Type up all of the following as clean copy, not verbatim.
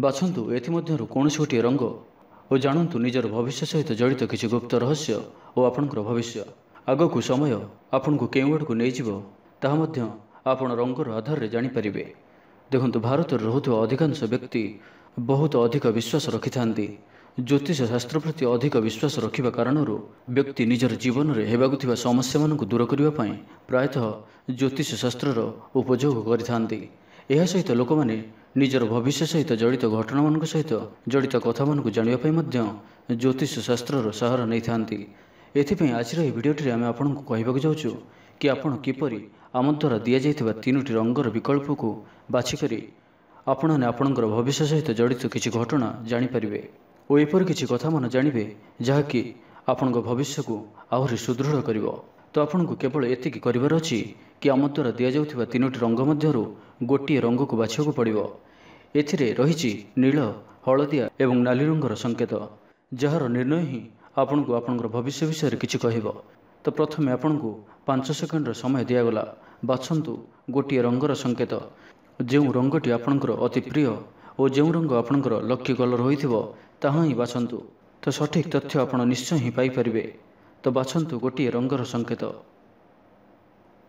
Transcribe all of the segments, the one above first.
ବାଛନ୍ତୁ ଏଥିମଧ୍ୟରୁ କୌଣସି ଗୋଟିଏ ରଙ୍ଗ ଓ ଜାଣନ୍ତୁ ନିଜର ଭବିଷ୍ୟ ସହିତ ଜଡ଼ିତ କିଛି ଗୁପ୍ତ ରହସ୍ୟ ଓ ଆପଣଙ୍କର ଭବିଷ୍ୟ। ଆଗକୁ ସମୟ ଆପଣଙ୍କୁ କେଉଁ ଆଡ଼କୁ ନେଇଯିବ ତାହା ମଧ୍ୟ ଆପଣ ରଙ୍ଗର ଆଧାରରେ ଜାଣିପାରିବେ। ଦେଖନ୍ତୁ, ଭାରତରେ ରହୁଥିବା ଅଧିକାଂଶ ବ୍ୟକ୍ତି ବହୁତ ଅଧିକ ବିଶ୍ୱାସ ରଖିଥାନ୍ତି। ଜ୍ୟୋତିଷ ଶାସ୍ତ୍ର ପ୍ରତି ଅଧିକ ବିଶ୍ୱାସ ରଖିବା କାରଣରୁ ବ୍ୟକ୍ତି ନିଜର ଜୀବନରେ ହେବାକୁ ଥିବା ସମସ୍ୟାମାନଙ୍କୁ ଦୂର କରିବା ପାଇଁ ପ୍ରାୟତଃ ଜ୍ୟୋତିଷ ଶାସ୍ତ୍ରର ଉପଯୋଗ କରିଥାନ୍ତି। ଏହା ସହିତ ଲୋକମାନେ ନିଜର ଭବିଷ୍ୟ ସହିତ ଜଡ଼ିତ ଘଟଣାମାନଙ୍କ ସହିତ ଜଡ଼ିତ କଥାମାନଙ୍କୁ ଜାଣିବା ପାଇଁ ମଧ୍ୟ ଜ୍ୟୋତିଷ ଶାସ୍ତ୍ରର ସାହାରା ନେଇଥାନ୍ତି। ଏଥିପାଇଁ ଆଜିର ଏହି ଭିଡ଼ିଓଟିରେ ଆମେ ଆପଣଙ୍କୁ କହିବାକୁ ଯାଉଛୁ କି ଆପଣ କିପରି ଆମ ଦ୍ୱାରା ଦିଆଯାଇଥିବା 3ଟି ରଙ୍ଗର ବିକଳ୍ପକୁ ବାଛିକରି ଆପଣମାନେ ଆପଣଙ୍କର ଭବିଷ୍ୟ ସହିତ ଜଡ଼ିତ କିଛି ଘଟଣା ଜାଣିପାରିବେ ଓ ଏପରି କିଛି କଥା ମାନ ଜାଣିବେ ଯାହାକି ଆପଣଙ୍କ ଭବିଷ୍ୟକୁ ଆହୁରି ସୁଦୃଢ଼ କରିବ। ତ ଆପଣଙ୍କୁ କେବଳ ଏତିକି କରିବାର ଅଛି କି ଆମ ଦ୍ୱାରା ଦିଆଯାଉଥିବା 3ଟି ରଙ୍ଗ ମଧ୍ୟରୁ ଗୋଟିଏ ରଙ୍ଗକୁ ବାଛିବାକୁ ପଡ଼ିବ। ଏଥିରେ ରହିଛି ନୀଳ, ହଳଦିଆ ଏବଂ ନାଲି ରଙ୍ଗର ସଂକେତ, ଯାହାର ନିର୍ଣ୍ଣୟ ହିଁ ଆପଣଙ୍କୁ ଆପଣଙ୍କର ଭବିଷ୍ୟ ବିଷୟରେ କିଛି କହିବ। ତ ପ୍ରଥମେ ଆପଣଙ୍କୁ 5 ସେକେଣ୍ଡର ସମୟ ଦିଆଗଲା। ବାଛନ୍ତୁ ଗୋଟିଏ ରଙ୍ଗର ସଂକେତ। ଯେଉଁ ରଙ୍ଗଟି ଆପଣଙ୍କର ଅତି ପ୍ରିୟ ଓ ଯେଉଁ ରଙ୍ଗ ଆପଣଙ୍କର ଲକି କଲର୍ ହୋଇଥିବ ତାହା ହିଁ ବାଛନ୍ତୁ। ତ ସଠିକ୍ ତଥ୍ୟ ଆପଣ ନିଶ୍ଚୟ ହିଁ ପାଇପାରିବେ। ତ ବାଛନ୍ତୁ ଗୋଟିଏ ରଙ୍ଗର ସଂକେତ।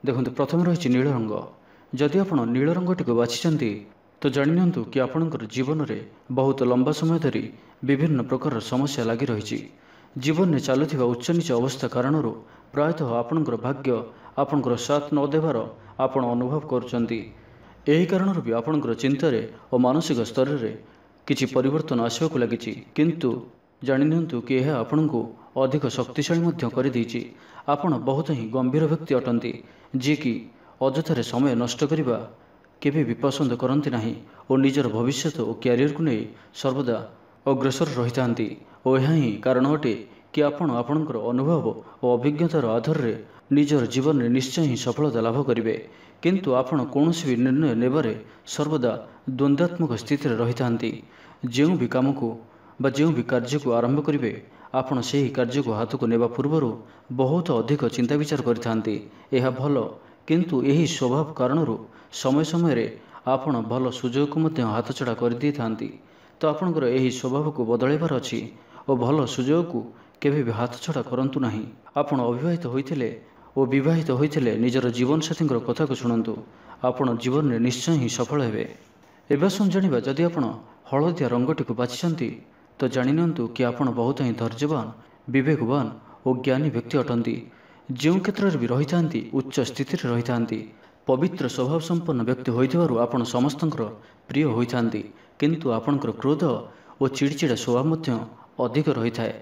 ଦେଖନ୍ତୁ, ପ୍ରଥମେ ରହିଛି ନୀଳ ରଙ୍ଗ। ଯଦି ଆପଣ ନୀଳ ରଙ୍ଗଟିକୁ ବାଛିଛନ୍ତି ତ ଜାଣିନିଅନ୍ତୁ କି ଆପଣଙ୍କର ଜୀବନରେ ବହୁତ ଲମ୍ବା ସମୟ ଧରି ବିଭିନ୍ନ ପ୍ରକାରର ସମସ୍ୟା ଲାଗି ରହିଛି। ଜୀବନରେ ଚାଲୁଥିବା ଉଚ୍ଚ ନିଚ ଅବସ୍ଥା କାରଣରୁ ପ୍ରାୟତଃ ଆପଣଙ୍କର ଭାଗ୍ୟ ଆପଣଙ୍କର ସାଥ ନ ଦେବାର ଆପଣ ଅନୁଭବ କରୁଛନ୍ତି। ଏହି କାରଣରୁ ବି ଆପଣଙ୍କର ଚିନ୍ତାରେ ଓ ମାନସିକ ସ୍ତରରେ କିଛି ପରିବର୍ତ୍ତନ ଆସିବାକୁ ଲାଗିଛି। କିନ୍ତୁ ଜାଣିନିଅନ୍ତୁ କି ଏହା ଆପଣଙ୍କୁ ଅଧିକ ଶକ୍ତିଶାଳୀ ମଧ୍ୟ କରିଦେଇଛି। ଆପଣ ବହୁତ ହିଁ ଗମ୍ଭୀର ବ୍ୟକ୍ତି ଅଟନ୍ତି, ଯିଏକି ଅଯଥାରେ ସମୟ ନଷ୍ଟ କରିବା କେବେ ବି ପସନ୍ଦ କରନ୍ତି ନାହିଁ ଓ ନିଜର ଭବିଷ୍ୟତ ଓ କ୍ୟାରିୟରକୁ ନେଇ ସର୍ବଦା ଅଗ୍ରସର ରହିଥାନ୍ତି। ଓ ଏହା ହିଁ କାରଣ ଅଟେ କି ଆପଣ ଆପଣଙ୍କର ଅନୁଭବ ଓ ଅଭିଜ୍ଞତାର ଆଧାରରେ ନିଜର ଜୀବନରେ ନିଶ୍ଚୟ ହିଁ ସଫଳତା ଲାଭ କରିବେ। କିନ୍ତୁ ଆପଣ କୌଣସି ବି ନିର୍ଣ୍ଣୟ ନେବାରେ ସର୍ବଦା ଦ୍ୱନ୍ଦ୍ୱାତ୍ମକ ସ୍ଥିତିରେ ରହିଥାନ୍ତି। ଯେଉଁ ବି କାମକୁ ବା ଯେଉଁ ବି କାର୍ଯ୍ୟକୁ ଆରମ୍ଭ କରିବେ ଆପଣ ସେହି କାର୍ଯ୍ୟକୁ ହାତକୁ ନେବା ପୂର୍ବରୁ ବହୁତ ଅଧିକ ଚିନ୍ତା ବିଚାର କରିଥାନ୍ତି। ଏହା ଭଲ, କିନ୍ତୁ ଏହି ସ୍ୱଭାବ କାରଣରୁ ସମୟ ସମୟରେ ଆପଣ ଭଲ ସୁଯୋଗକୁ ମଧ୍ୟ ହାତଛଡ଼ା କରିଦେଇଥାନ୍ତି। ତ ଆପଣଙ୍କର ଏହି ସ୍ୱଭାବକୁ ବଦଳାଇବାର ଅଛି ଓ ଭଲ ସୁଯୋଗକୁ କେବେ ବି ହାତଛଡ଼ା କରନ୍ତୁ ନାହିଁ। ଆପଣ ଅବିବାହିତ ହୋଇଥିଲେ ଓ ବିବାହିତ ହୋଇଥିଲେ ନିଜର ଜୀବନସାଥୀଙ୍କର କଥାକୁ ଶୁଣନ୍ତୁ। ଆପଣ ଜୀବନରେ ନିଶ୍ଚୟ ହିଁ ସଫଳ ହେବେ। ଏବେ ଆସନ୍ତୁ ଜାଣିବା, ଯଦି ଆପଣ ହଳଦିଆ ରଙ୍ଗଟିକୁ ବାଛିଛନ୍ତି ତ ଜାଣିନିଅନ୍ତୁ କି ଆପଣ ବହୁତ ହିଁ ଧୈର୍ଯ୍ୟବାନ, ବିବେକବାନ ଓ ଜ୍ଞାନୀ ବ୍ୟକ୍ତି ଅଟନ୍ତି। ଯେଉଁ କ୍ଷେତ୍ରରେ ବି ରହିଥାନ୍ତି ଉଚ୍ଚ ସ୍ଥିତିରେ ରହିଥାନ୍ତି। ପବିତ୍ର ସ୍ୱଭାବ ସମ୍ପନ୍ନ ବ୍ୟକ୍ତି ହୋଇଥିବାରୁ ଆପଣ ସମସ୍ତଙ୍କର ପ୍ରିୟ ହୋଇଥାନ୍ତି। କିନ୍ତୁ ଆପଣଙ୍କର କ୍ରୋଧ ଓ ଚିଡ଼ିଚିଡ଼ା ସ୍ୱଭାବ ମଧ୍ୟ ଅଧିକ ରହିଥାଏ।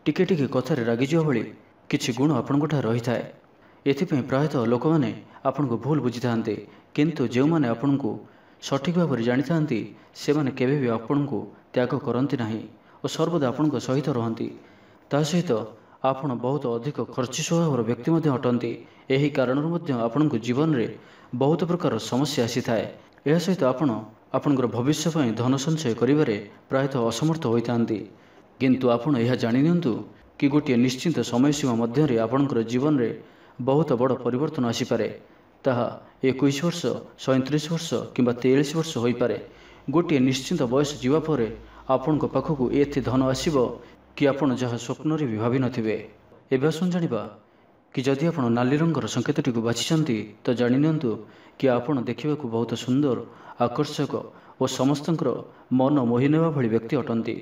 ଟିକେ ଟିକେ କଥାରେ ରାଗିଯିବା ଭଳି କିଛି ଗୁଣ ଆପଣଙ୍କଠାରେ ରହିଥାଏ। ଏଥିପାଇଁ ପ୍ରାୟତଃ ଲୋକମାନେ ଆପଣଙ୍କୁ ଭୁଲ ବୁଝିଥାନ୍ତି। କିନ୍ତୁ ଯେଉଁମାନେ ଆପଣଙ୍କୁ ସଠିକ୍ ଭାବରେ ଜାଣିଥାନ୍ତି ସେମାନେ କେବେ ବି ଆପଣଙ୍କୁ ତ୍ୟାଗ କରନ୍ତି ନାହିଁ ଓ ସର୍ବଦା ଆପଣଙ୍କ ସହିତ ରହନ୍ତି। ତା ସହିତ ଆପଣ ବହୁତ ଅଧିକ ଖର୍ଚ୍ଚ ସ୍ୱଭାବର ବ୍ୟକ୍ତି ମଧ୍ୟ ଅଟନ୍ତି। ଏହି କାରଣରୁ ମଧ୍ୟ ଆପଣଙ୍କ ଜୀବନରେ ବହୁତ ପ୍ରକାର ସମସ୍ୟା ଆସିଥାଏ। ଏହା ସହିତ ଆପଣ ଆପଣଙ୍କର ଭବିଷ୍ୟ ପାଇଁ ଧନ ସଞ୍ଚୟ କରିବାରେ ପ୍ରାୟତଃ ଅସମର୍ଥ ହୋଇଥାନ୍ତି। କିନ୍ତୁ ଆପଣ ଏହା ଜାଣିନିଅନ୍ତୁ କି ଗୋଟିଏ ନିଶ୍ଚିତ ସମୟସୀମା ମଧ୍ୟରେ ଆପଣଙ୍କର ଜୀବନରେ ବହୁତ ବଡ଼ ପରିବର୍ତ୍ତନ ଆସିପାରେ। ତାହା 21 ବର୍ଷ, 37 ବର୍ଷ କିମ୍ବା 43 ବର୍ଷ ହୋଇପାରେ। ଗୋଟିଏ ନିଶ୍ଚିତ ବୟସ ଯିବା ପରେ ଆପଣଙ୍କ ପାଖକୁ ଏତେ ଧନ ଆସିବ କି ଆପଣ ଯାହା ସ୍ୱପ୍ନରେ ବି ଭାବିନଥିବେ। ଏବେ ଆସନ୍ତୁ ଜାଣିବା କି ଯଦି ଆପଣ ନାଲି ରଙ୍ଗର ସଂକେତଟିକୁ ବାଛିଛନ୍ତି ତ ଜାଣିନିଅନ୍ତୁ କି ଆପଣ ଦେଖିବାକୁ ବହୁତ ସୁନ୍ଦର, ଆକର୍ଷକ ଓ ସମସ୍ତଙ୍କର ମନ ମୋହି ନେବା ଭଳି ବ୍ୟକ୍ତି ଅଟନ୍ତି।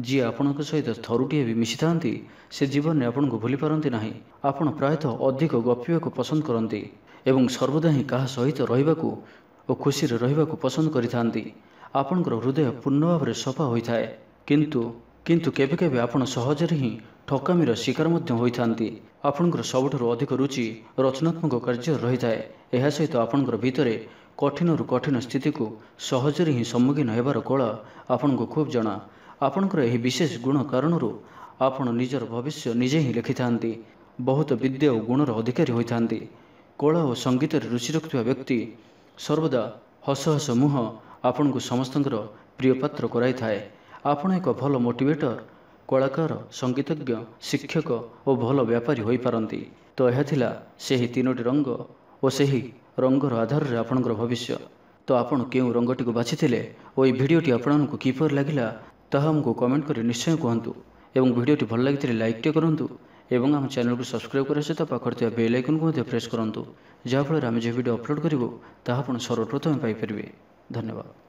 ଯିଏ ଆପଣଙ୍କ ସହିତ ଥରୁଟିଏ ବି ମିଶିଥାନ୍ତି ସେ ଜୀବନରେ ଆପଣଙ୍କୁ ଭୁଲି ପାରନ୍ତି ନାହିଁ। ଆପଣ ପ୍ରାୟତଃ ଅଧିକ ଗପିବାକୁ ପସନ୍ଦ କରନ୍ତି ଏବଂ ସର୍ବଦା ହିଁ କାହା ସହିତ ରହିବାକୁ ଓ ଖୁସିରେ ରହିବାକୁ ପସନ୍ଦ କରିଥାନ୍ତି। ଆପଣଙ୍କର ହୃଦୟ ପୂର୍ଣ୍ଣ ଭାବରେ ସଫା ହୋଇଥାଏ। କିନ୍ତୁ କେବେ କେବେ ଆପଣ ସହଜରେ ହିଁ ଠକାମିର ଶିକାର ମଧ୍ୟ ହୋଇଥାନ୍ତି। ଆପଣଙ୍କର ସବୁଠାରୁ ଅଧିକ ରୁଚି ରଚନାତ୍ମକ କାର୍ଯ୍ୟ ରହିଥାଏ। ଏହା ସହିତ ଆପଣଙ୍କର ଭିତରେ କଠିନରୁ କଠିନ ସ୍ଥିତିକୁ ସହଜରେ ହିଁ ସମ୍ମୁଖୀନ ହେବାର କଳା ଆପଣଙ୍କୁ ଖୁବ୍ ଜଣା। ଆପଣଙ୍କର ଏହି ବିଶେଷ ଗୁଣ କାରଣରୁ ଆପଣ ନିଜର ଭବିଷ୍ୟ ନିଜେ ହିଁ ଲେଖିଥାନ୍ତି। ବହୁତ ବିଦ୍ୟା ଓ ଗୁଣର ଅଧିକାରୀ ହୋଇଥାନ୍ତି। କଳା ଓ ସଙ୍ଗୀତରେ ରୁଚି ରଖୁଥିବା ବ୍ୟକ୍ତି ସର୍ବଦା ହସ ହସ ମୁହଁ ଆପଣଙ୍କୁ ସମସ୍ତଙ୍କର ପ୍ରିୟ ପାତ୍ର କରାଇଥାଏ। ଆପଣ ଏକ ଭଲ ମୋଟିଭେଟର, କଳାକାର, ସଙ୍ଗୀତଜ୍ଞ, ଶିକ୍ଷକ ଓ ଭଲ ବ୍ୟାପାରୀ ହୋଇପାରନ୍ତି। ତ ଏହା ଥିଲା ସେହି 3ଟି ରଙ୍ଗ ଓ ସେହି ରଙ୍ଗର ଆଧାରରେ ଆପଣଙ୍କର ଭବିଷ୍ୟ। ତ ଆପଣ କେଉଁ ରଙ୍ଗଟିକୁ ବାଛିଥିଲେ ଓ ଏହି ଭିଡ଼ିଓଟି ଆପଣଙ୍କୁ କିପରି ଲାଗିଲା ତାହା ଆମକୁ କମେଣ୍ଟ କରି ନିଶ୍ଚୟ କୁହନ୍ତୁ। ଏବଂ ଭିଡ଼ିଓଟି ଭଲ ଲାଗିଥିଲେ ଲାଇକ୍ଟେ କରନ୍ତୁ ଏବଂ ଆମ ଚ୍ୟାନେଲକୁ ସବସ୍କ୍ରାଇବ୍ କରିବା ସହିତ ପାଖରେ ଥିବା ବେଲ୍ ଆଇକନ୍କୁ ମଧ୍ୟ ପ୍ରେସ୍ କରନ୍ତୁ, ଯାହାଫଳରେ ଆମେ ଯେଉଁ ଭିଡ଼ିଓ ଅପଲୋଡ଼ କରିବୁ ତାହା ଆପଣ ସର୍ବପ୍ରଥମେ ପାଇପାରିବେ। ଧନ୍ୟବାଦ।